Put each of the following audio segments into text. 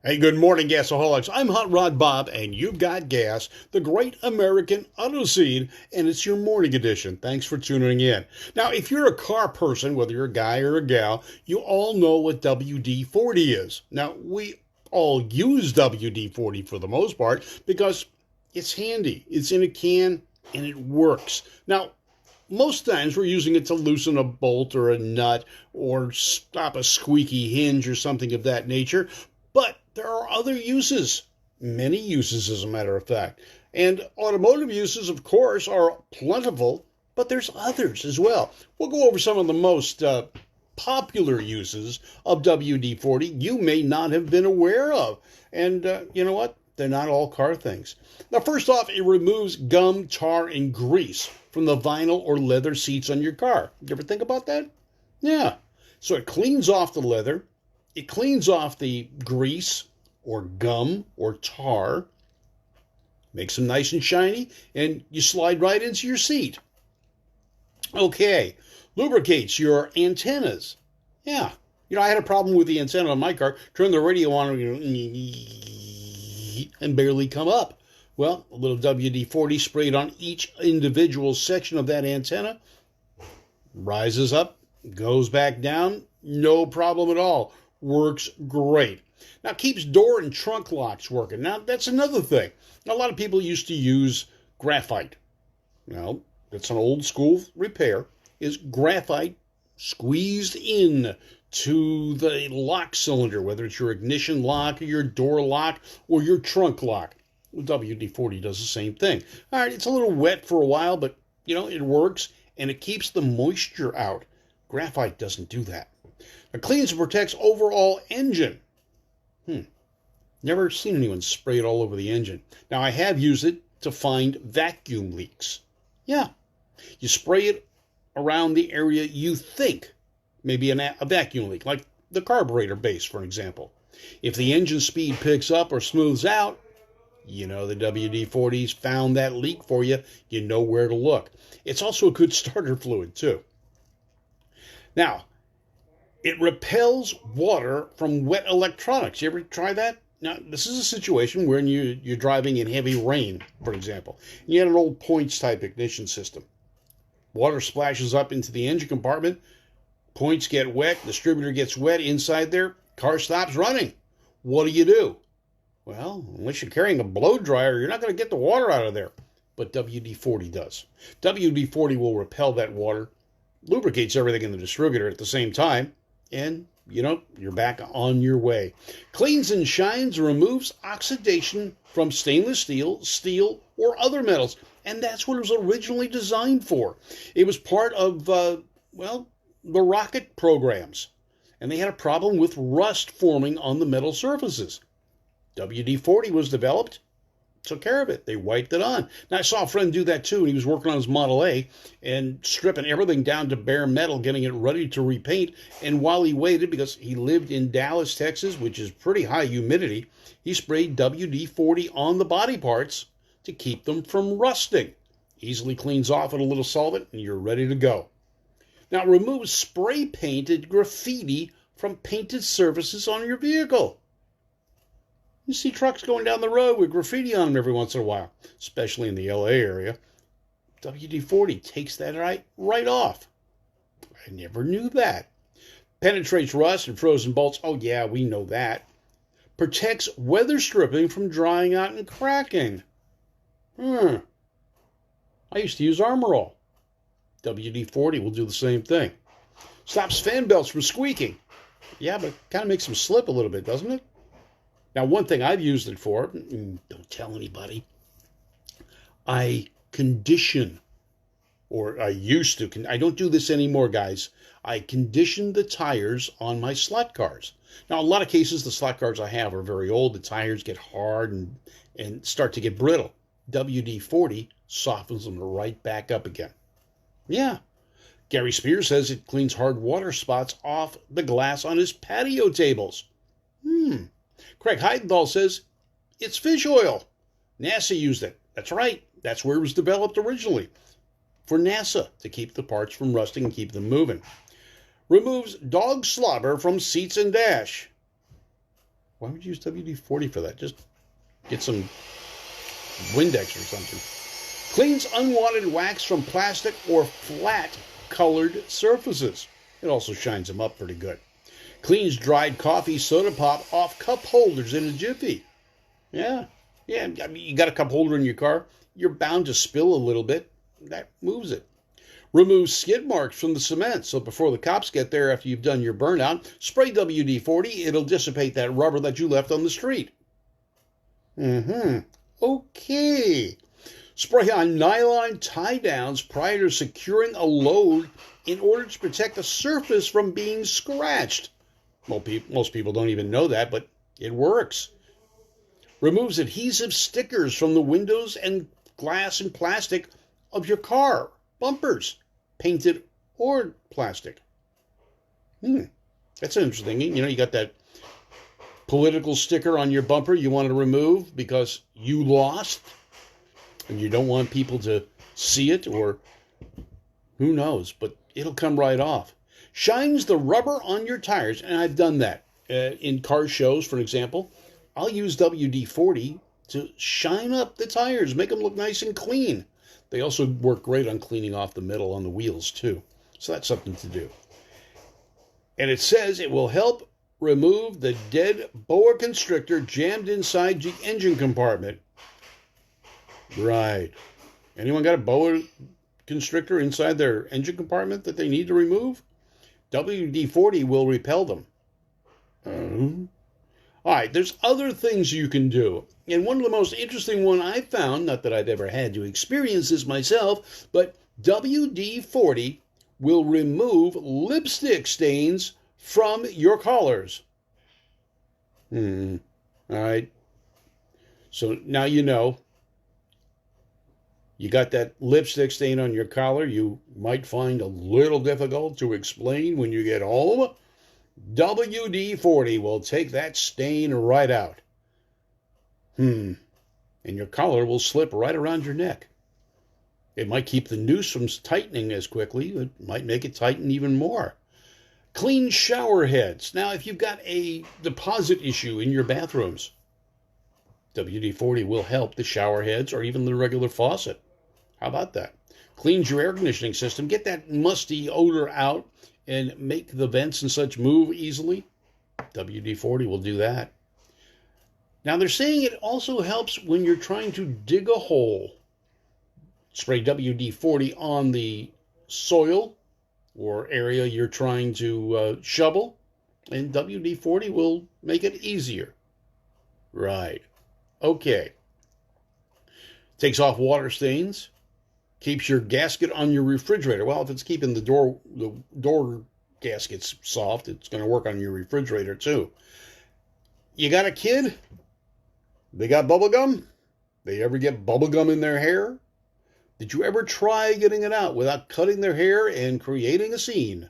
Hey, good morning, Gasaholics. I'm Hot Rod Bob, and you've got gas, the Great American Auto Scene, and it's your morning edition. Thanks for tuning in. Now, if you're a car person, whether you're a guy or a gal, you all know what WD-40 is. Now, we all use WD-40 for the most part because it's handy. It's in a can, and it works. Now, most times we're using it to loosen a bolt or a nut or stop a squeaky hinge or something of that nature. But there are other uses, many uses as a matter of fact. And automotive uses, of course, are plentiful, but there's others as well. We'll go over some of the most popular uses of WD-40 you may not have been aware of. And you know what? They're not all car things. Now, first off, it removes gum, tar, and grease from the vinyl or leather seats on your car. You ever think about that? Yeah. So it cleans off the leather. It cleans off the grease or gum or tar, makes them nice and shiny, and you slide right into your seat. Okay, lubricates your antennas. Yeah, I had a problem with the antenna on my car. Turned the radio on and barely come up. Well, a little WD-40 sprayed on each individual section of that antenna, rises up, goes back down, no problem at all. Works great. Now, keeps door and trunk locks working. Now, that's another thing. Now, a lot of people used to use graphite. Now, it's an old school repair. Is graphite squeezed in to the lock cylinder, whether it's your ignition lock or your door lock or your trunk lock. WD-40 does the same thing. All right, it's a little wet for a while, but, it works, and it keeps the moisture out. Graphite doesn't do that. It cleans and protects overall engine. Never seen anyone spray it all over the engine. Now, I have used it to find vacuum leaks. Yeah. You spray it around the area you think maybe a vacuum leak, like the carburetor base, for example. If the engine speed picks up or smooths out, the WD-40's found that leak for you. You know where to look. It's also a good starter fluid, too. Now, it repels water from wet electronics. You ever try that? Now, this is a situation where you're driving in heavy rain, for example. And you had an old points type ignition system. Water splashes up into the engine compartment. Points get wet. Distributor gets wet inside there. Car stops running. What do? Well, unless you're carrying a blow dryer, you're not going to get the water out of there. But WD-40 does. WD-40 will repel that water, lubricates everything in the distributor at the same time, and, you're back on your way. Cleans and shines and removes oxidation from stainless steel, or other metals. And that's what it was originally designed for. It was part of, the rocket programs. And they had a problem with rust forming on the metal surfaces. WD-40 was developed, took care of it. They wiped it on. Now, I saw a friend do that too, and he was working on his Model A and stripping everything down to bare metal, getting it ready to repaint. And while he waited, because he lived in Dallas, Texas, which is pretty high humidity, he sprayed WD-40 on the body parts to keep them from rusting. Easily cleans off with a little solvent, and you're ready to go. Now, remove spray-painted graffiti from painted surfaces on your vehicle. You see trucks going down the road with graffiti on them every once in a while, especially in the LA area. WD-40 takes that right off. I never knew that. Penetrates rust and frozen bolts. Oh, yeah, we know that. Protects weather stripping from drying out and cracking. I used to use Armor All. WD-40 will do the same thing. Stops fan belts from squeaking. Yeah, but it kind of makes them slip a little bit, doesn't it? Now, one thing I've used it for, don't tell anybody, I condition, or I used to, I don't do this anymore, guys. I condition the tires on my slot cars. Now, a lot of cases, the slot cars I have are very old. The tires get hard and start to get brittle. WD-40 softens them right back up again. Yeah. Gary Spears says it cleans hard water spots off the glass on his patio tables. Craig Heidenthal says it's fish oil. NASA used it. That's right. That's where it was developed originally. For NASA, to keep the parts from rusting and keep them moving. Removes dog slobber from seats and dash. Why would you use WD-40 for that? Just get some Windex or something. Cleans unwanted wax from plastic or flat colored surfaces. It also shines them up pretty good. Cleans dried coffee soda pop off cup holders in a jiffy. Yeah. I mean, you got a cup holder in your car, you're bound to spill a little bit. That moves it. Removes skid marks from the cement, so before the cops get there after you've done your burnout, spray WD-40. It'll dissipate that rubber that you left on the street. Okay. Spray on nylon tie-downs prior to securing a load in order to protect the surface from being scratched. Well, most people don't even know that, but it works. Removes adhesive stickers from the windows and glass and plastic of your car, bumpers, painted or plastic. That's interesting. You know, you got that political sticker on your bumper you want to remove because you lost and you don't want people to see it, or who knows, but it'll come right off. Shines the rubber on your tires, and I've done that. In car shows, for example, I'll use WD-40 to shine up the tires, make them look nice and clean. They also work great on cleaning off the metal on the wheels, too. So that's something to do. And it says it will help remove the dead boa constrictor jammed inside the engine compartment. Right. Anyone got a boa constrictor inside their engine compartment that they need to remove? WD-40 will repel them. All right, there's other things you can do. And one of the most interesting one I found, not that I've ever had to experience this myself, but WD-40 will remove lipstick stains from your collars. All right. So now you know. You got that lipstick stain on your collar you might find a little difficult to explain when you get home. WD-40 will take that stain right out. And your collar will slip right around your neck. It might keep the noose from tightening as quickly. It might make it tighten even more. Clean shower heads. Now, if you've got a deposit issue in your bathrooms, WD-40 will help the shower heads or even the regular faucet. How about that? Cleans your air conditioning system. Get that musty odor out and make the vents and such move easily. WD-40 will do that. Now, they're saying it also helps when you're trying to dig a hole. Spray WD-40 on the soil or area you're trying to shovel, and WD-40 will make it easier. Right. Okay. Takes off water stains. Keeps your gasket on your refrigerator. Well, if it's keeping the door gaskets soft, it's going to work on your refrigerator too. You got a kid? They got bubble gum? They ever get bubble gum in their hair? Did you ever try getting it out without cutting their hair and creating a scene?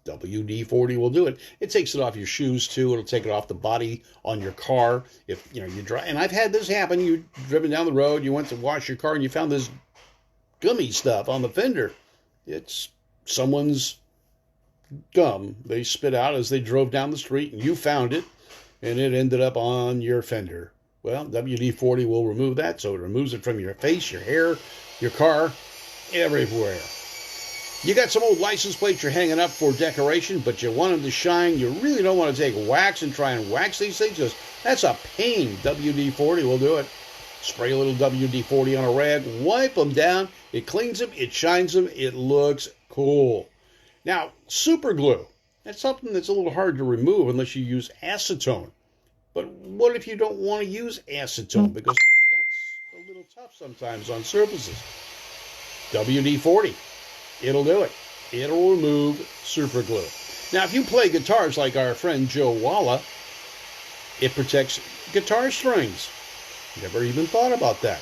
WD-40 will do it. It takes it off your shoes too. It'll take it off the body on your car. If you drive, and I've had this happen. You've driven down the road, you went to wash your car, and you found this gummy stuff on the fender. It's someone's gum they spit out as they drove down the street, and you found it, and it ended up on your fender. Well, WD-40 will remove that, so it removes it from your face, your hair, your car, everywhere. You got some old license plates you're hanging up for decoration, but you want them to shine. You really don't want to take wax and try and wax these things, because that's a pain. WD-40 will do it. Spray a little WD-40 on a rag, wipe them down. It cleans them, it shines them, it looks cool. Now, super glue. That's something that's a little hard to remove unless you use acetone. But what if you don't want to use acetone? Because that's a little tough sometimes on surfaces. WD-40. It'll do it. It'll remove super glue. Now, if you play guitars like our friend Joe Walla, it protects guitar strings. Never even thought about that.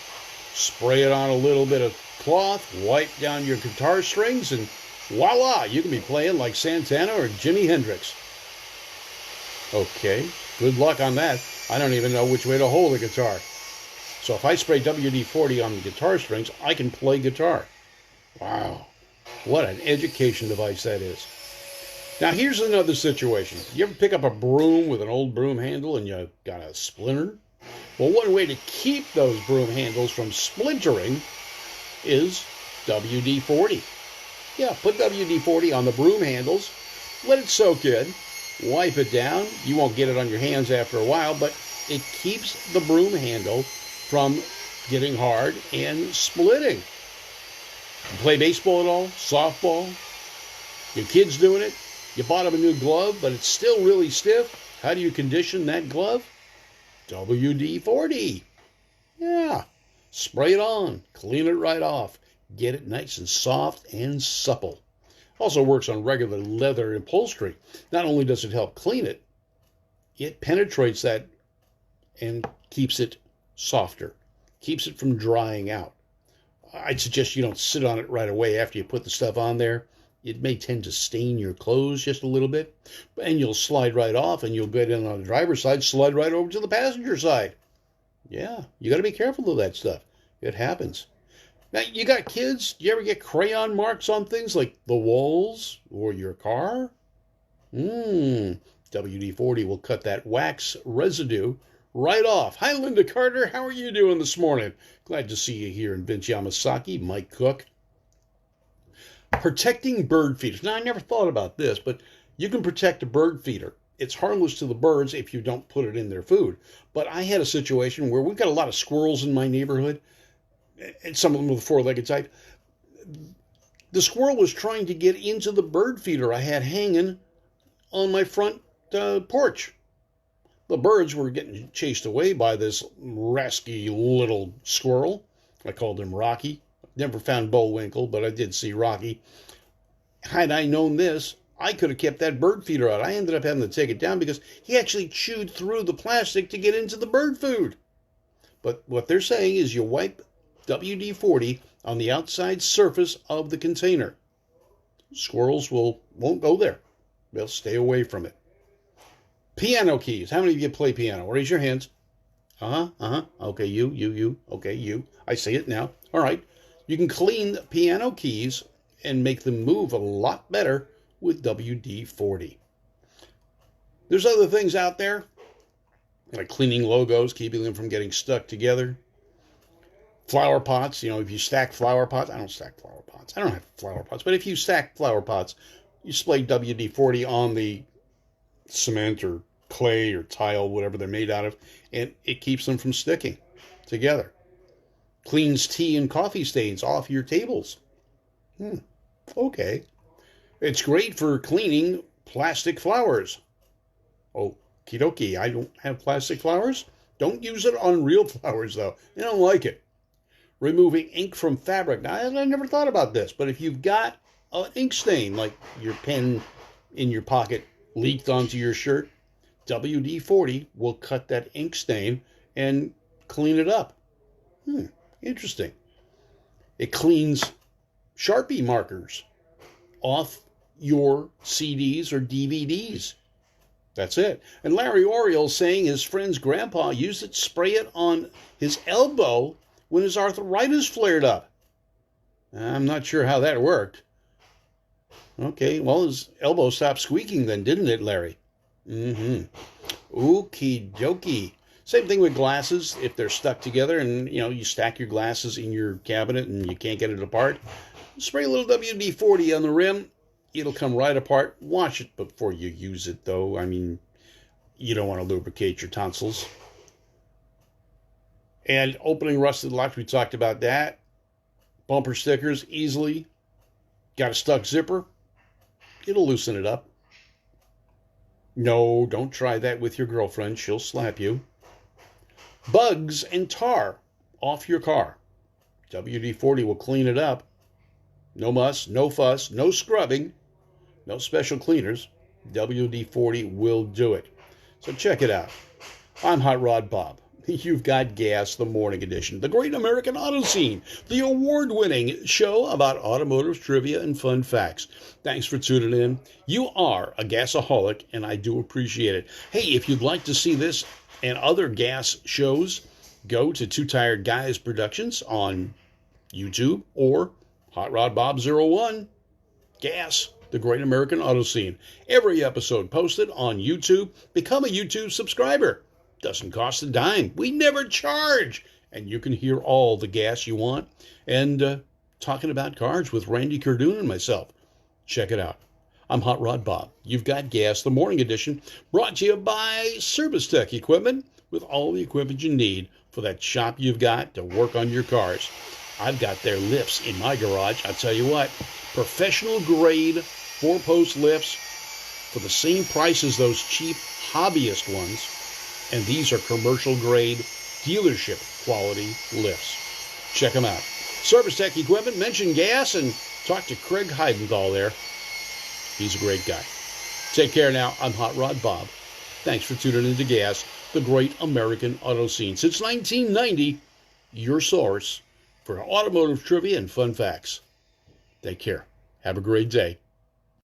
Spray it on a little bit of cloth, wipe down your guitar strings, and voila, you can be playing like Santana or Jimi Hendrix. Okay, good luck on that. I don't even know which way to hold a guitar. So if I spray WD-40 on the guitar strings, I can play guitar. Wow, what an education device that is. Now, here's another situation. You ever pick up a broom with an old broom handle and you got a splinter? Well, one way to keep those broom handles from splintering is WD-40. Yeah, put WD-40 on the broom handles, let it soak in, wipe it down. You won't get it on your hands after a while, but it keeps the broom handle from getting hard and splitting. You play baseball at all? Softball? Your kid's doing it? You bought him a new glove, but it's still really stiff. How do you condition that glove? WD-40. Yeah. Spray it on. Clean it right off. Get it nice and soft and supple. Also works on regular leather upholstery. Not only does it help clean it, it penetrates that and keeps it softer. Keeps it from drying out. I'd suggest you don't sit on it right away after you put the stuff on there. It may tend to stain your clothes just a little bit, and you'll slide right off, and you'll get in on the driver's side, slide right over to the passenger side. Yeah, you got to be careful of that stuff. It happens. Now, you got kids. Do you ever get crayon marks on things like the walls or your car? WD-40 will cut that wax residue right off. Hi, Linda Carter. How are you doing this morning? Glad to see you here in Vince Yamasaki, Mike Cook. Protecting bird feeders. Now, I never thought about this, but you can protect a bird feeder. It's harmless to the birds if you don't put it in their food. But I had a situation where we've got a lot of squirrels in my neighborhood, and some of them with the four-legged type. The squirrel was trying to get into the bird feeder I had hanging on my front porch. The birds were getting chased away by this rasky little squirrel. I called him Rocky. Never found Bullwinkle, but I did see Rocky. Had I known this, I could have kept that bird feeder out. I ended up having to take it down because he actually chewed through the plastic to get into the bird food. But what they're saying is you wipe WD-40 on the outside surface of the container. Squirrels won't go there. They'll stay away from it. Piano keys. How many of you play piano? Raise your hands. Okay, you. Okay, you. I see it now. All right. You can clean piano keys and make them move a lot better with WD-40. There's other things out there, like cleaning logos, keeping them from getting stuck together. Flower pots, if you stack flower pots, I don't stack flower pots. I don't have flower pots, but if you stack flower pots, you spray WD-40 on the cement or clay or tile, whatever they're made out of, and it keeps them from sticking together. Cleans tea and coffee stains off your tables. Okay. It's great for cleaning plastic flowers. Okie dokie, I don't have plastic flowers. Don't use it on real flowers, though. I don't like it. Removing ink from fabric. Now, I never thought about this, but if you've got an ink stain, like your pen in your pocket leaked onto your shirt, WD-40 will cut that ink stain and clean it up. Interesting. It cleans Sharpie markers off your CDs or DVDs. That's it. And Larry Oriole saying his friend's grandpa used it to spray it on his elbow when his arthritis flared up. I'm not sure how that worked. Okay, well, his elbow stopped squeaking then, didn't it, Larry? Okie dokie. Same thing with glasses. If they're stuck together and, you stack your glasses in your cabinet and you can't get it apart, spray a little WD-40 on the rim. It'll come right apart. Wash it before you use it, though. I mean, you don't want to lubricate your tonsils. And opening rusted locks, we talked about that. Bumper stickers, easily. Got a stuck zipper? It'll loosen it up. No, don't try that with your girlfriend. She'll slap you. Bugs and tar off your car. WD-40 will clean it up. No muss, no fuss, no scrubbing, no special cleaners. WD-40 will do it. So check it out. I'm Hot Rod Bob. You've got GAAS, the morning edition, the Great American Auto Scene, the award-winning show about automotive trivia and fun facts. Thanks for tuning in. You are a gasaholic, and I do appreciate it. Hey, if you'd like to see this and other gas shows, go to Two Tired Guys Productions on YouTube or Hot Rod Bob 01. GAAS. The Great American Auto Scene. Every episode posted on YouTube. Become a YouTube subscriber. Doesn't cost a dime. We never charge. And you can hear all the gas you want. And talking about cars with Randy Kerdoon and myself. Check it out. I'm Hot Rod Bob. You've got Gas, the morning edition, brought to you by Service Tech Equipment, with all the equipment you need for that shop you've got to work on your cars. I've got their lifts in my garage. I'll tell you what, professional grade 4-post lifts for the same price as those cheap hobbyist ones. And these are commercial grade, dealership quality lifts. Check them out. Service Tech Equipment, mention gas and talk to Craig Heidenthal there. He's a great guy. Take care now. I'm Hot Rod Bob. Thanks for tuning into Gas, the Great American Auto Scene. Since 1990, your source for automotive trivia and fun facts. Take care. Have a great day.